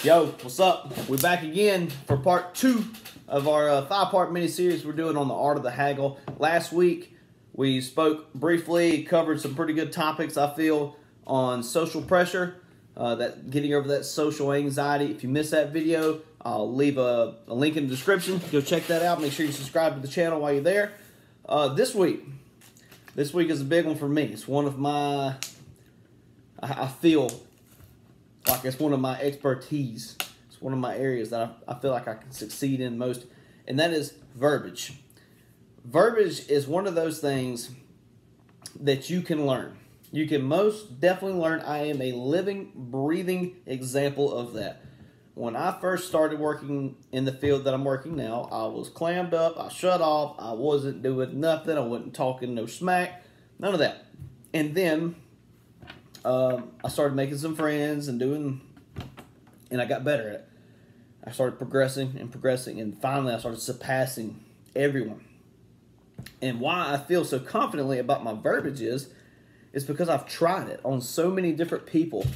Yo, what's up? We're back again for part 2 of our 5-part mini-series we're doing on the art of the haggle. Last week, we spoke briefly, covered some pretty good topics, I feel, on social pressure, that getting over that social anxiety. If you missed that video, I'll leave a link in the description. Go check that out. Make sure you subscribe to the channel while you're there. This week is a big one for me. It's one of my, I feel like it's one of my expertise. It's one of my areas that I feel like I can succeed in most, and that is verbiage. Verbiage is one of those things that you can learn. You can most definitely learn. I am a living, breathing example of that. When I first started working in the field that I'm working now, I was clammed up, I shut off, I wasn't doing nothing, I wasn't talking no smack, none of that. And then I started making some friends and I got better at it. I started progressing, and finally I started surpassing everyone. And why I feel so confidently about my verbiage is because I've tried it on so many different people,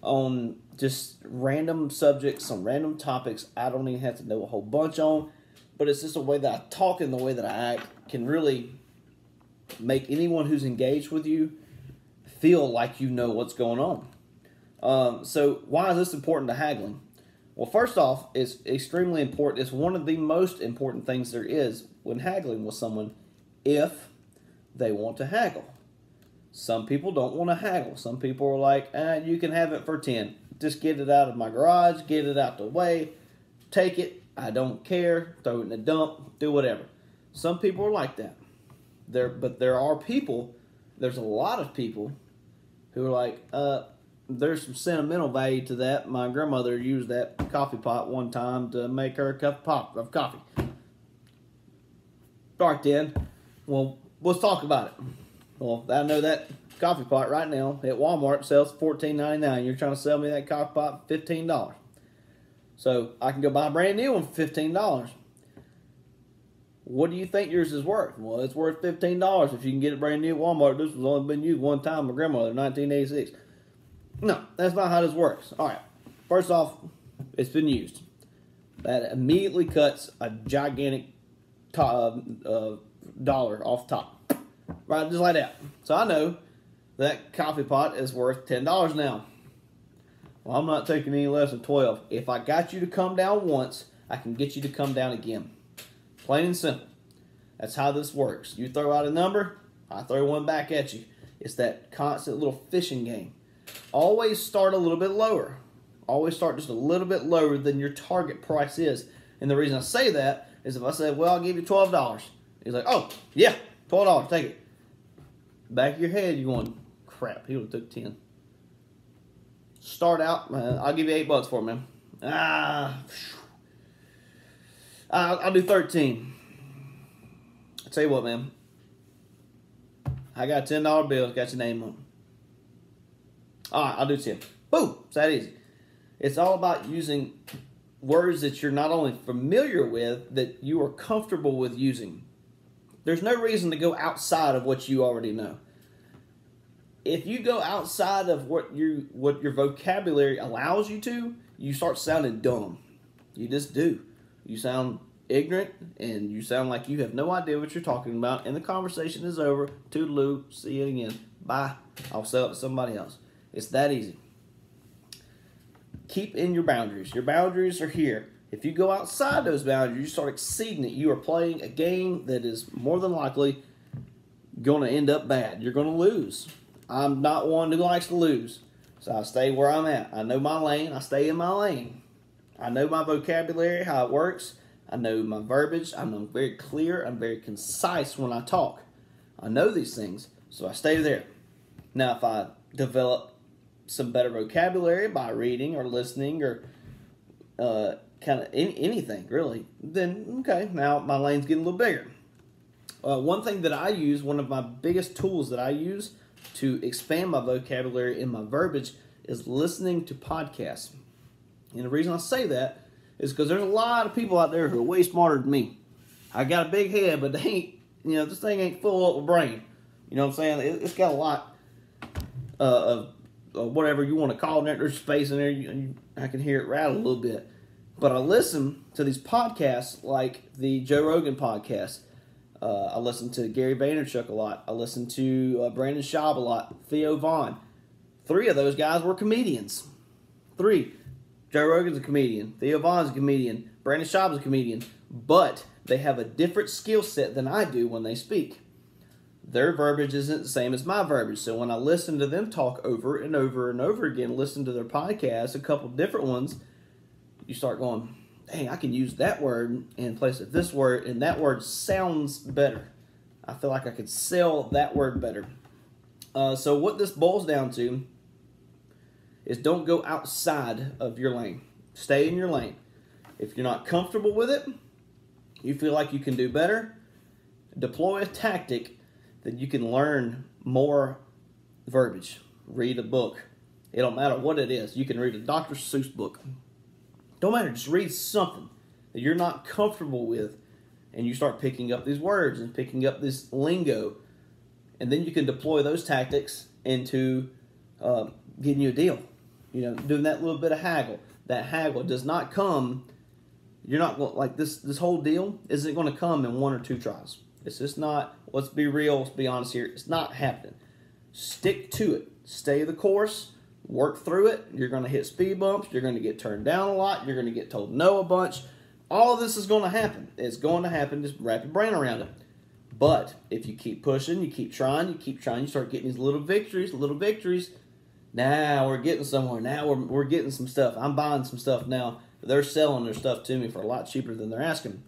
on just random subjects, on random topics I don't even have to know a whole bunch on, but it's just the way that I talk and the way that I act can really make anyone who's engaged with you feel like you know what's going on. So why is this important to haggling? Well, first off, it's extremely important. It's one of the most important things there is when haggling with someone, if they want to haggle. Some people don't want to haggle. Some people are like, you can have it for 10. Just get it out of my garage, get it out the way, take it, I don't care, throw it in the dump, do whatever. Some people are like that. But there are people, there's a lot of people who are like, there's some sentimental value to that. My grandmother used that coffee pot one time to make her a cup of coffee. All right, then. Well, let's talk about it. Well, I know that coffee pot right now at Walmart sells $14.99. You're trying to sell me that coffee pot for $15. So I can go buy a brand new one for $15. What do you think yours is worth? Well, it's worth $15 if you can get it brand new at Walmart. This was only been used one time by my grandmother in 1986. No, that's not how this works. All right. First off, it's been used. That immediately cuts a gigantic dollar off the top. Right, just like that. So I know that coffee pot is worth $10 now. Well, I'm not taking any less than 12. If I got you to come down once, I can get you to come down again. Plain and simple. That's how this works. You throw out a number, I throw one back at you. It's that constant little fishing game. Always start a little bit lower. Always start just a little bit lower than your target price is. And the reason I say that is if I say, well, I'll give you $12. He's like, oh, yeah, $12, take it. Back of your head, you're going, crap, he would have took 10. Start out, I'll give you $8 for it, man. I'll do 13. I'll tell you what, man. I got a $10 bill, got your name on it. All right, I'll do 10. Boom, it's that easy. It's all about using words that you're not only familiar with, that you are comfortable with using. There's no reason to go outside of what you already know. If you go outside of what your vocabulary allows you to, you start sounding dumb. You just do. You sound ignorant, and you sound like you have no idea what you're talking about, and the conversation is over. Toodaloo, see you again. Bye. I'll sell it to somebody else. It's that easy. Keep in your boundaries. Your boundaries are here. If you go outside those boundaries, you start exceeding it. You are playing a game that is more than likely going to end up bad. You're going to lose. I'm not one who likes to lose. So I stay where I'm at. I know my lane. I stay in my lane. I know my vocabulary, how it works. I know my verbiage. I'm very clear. I'm very concise when I talk. I know these things, so I stay there. Now, if I develop some better vocabulary by reading or listening or kind of anything, really, then, okay, now my lane's getting a little bigger. One thing that I use, one of my biggest tools that I use to expand my vocabulary and my verbiage is listening to podcasts. And the reason I say that is because there's a lot of people out there who are way smarter than me. I got a big head, but they ain't, this thing ain't full up with brain. You know what I'm saying? It's got a lot of whatever you want to call it. There's space in there. I can hear it rattle a little bit. But I listen to these podcasts like the Joe Rogan podcast. I listen to Gary Vaynerchuk a lot. I listen to Brandon Schaub a lot. Theo Vaughn. 3 of those guys were comedians. 3. Joe Rogan's a comedian. Theo Vaughn's a comedian. Brandon Schaub's a comedian. But they have a different skill set than I do when they speak. Their verbiage isn't the same as my verbiage. So when I listen to them talk over and over and over again, listen to their podcasts, a couple different ones, you start going, dang, I can use that word in place of this word, and that word sounds better. I feel like I could sell that word better. So what this boils down to is don't go outside of your lane. Stay in your lane. If you're not comfortable with it, you feel like you can do better, deploy a tactic that you can learn more verbiage. Read a book. It don't matter what it is. You can read a Dr. Seuss book. Don't matter. Just read something that you're not comfortable with, and you start picking up these words and picking up this lingo, and then you can deploy those tactics into getting you a deal. You know, doing that little bit of haggle. That haggle does not come. You're not like this whole deal isn't going to come in 1 or 2 tries. It's just not. Let's be real. Let's be honest here. It's not happening. Stick to it. Stay the course. Work through it. You're going to hit speed bumps. You're going to get turned down a lot. You're going to get told no a bunch. All of this is going to happen. It's going to happen. Just wrap your brain around it. But if you keep pushing, you keep trying, you start getting these little victories. Now we're getting somewhere. Now we're getting some stuff. I'm buying some stuff now. They're selling their stuff to me for a lot cheaper than they're asking.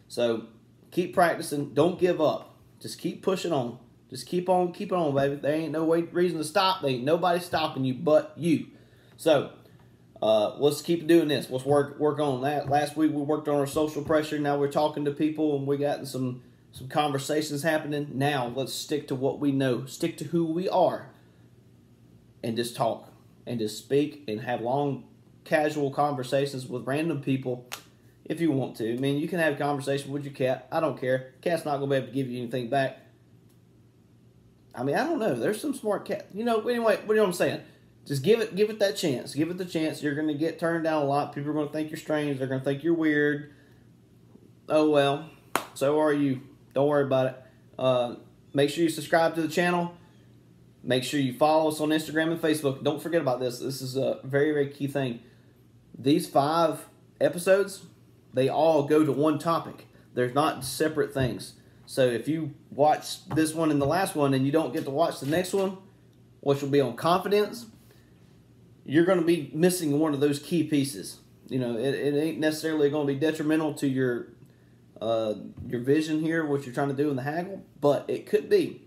So keep practicing. Don't give up. Just keep pushing on. Just keep on, baby. There ain't no reason to stop. There ain't nobody stopping you but you. So let's keep doing this. Let's work on that. Last week we worked on our social pressure. Now we're talking to people and we got some conversations happening. Now let's stick to what we know. Stick to who we are. And just talk. And just speak and have long, casual conversations with random people if you want to. I mean, you can have a conversation with your cat. I don't care. Cat's not going to be able to give you anything back. I mean, I don't know. There's some smart cat. You know, anyway, what do you know what I'm saying? Just give it that chance. Give it the chance. You're going to get turned down a lot. People are going to think you're strange. They're going to think you're weird. Oh, well. So are you. Don't worry about it. Make sure you subscribe to the channel. Make sure you follow us on Instagram and Facebook. Don't forget about this. This is a very, very key thing. These 5 episodes, they all go to one topic. They're not separate things. So if you watch this one and the last one and you don't get to watch the next one, which will be on confidence, you're going to be missing one of those key pieces. You know, it ain't necessarily going to be detrimental to your vision here, what you're trying to do in the haggle, but it could be.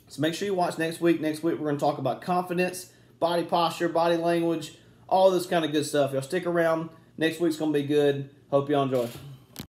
So make sure you watch next week. Next week we're going to talk about confidence, body posture, body language, all this kind of good stuff. Y'all stick around. Next week's going to be good. Hope y'all enjoy.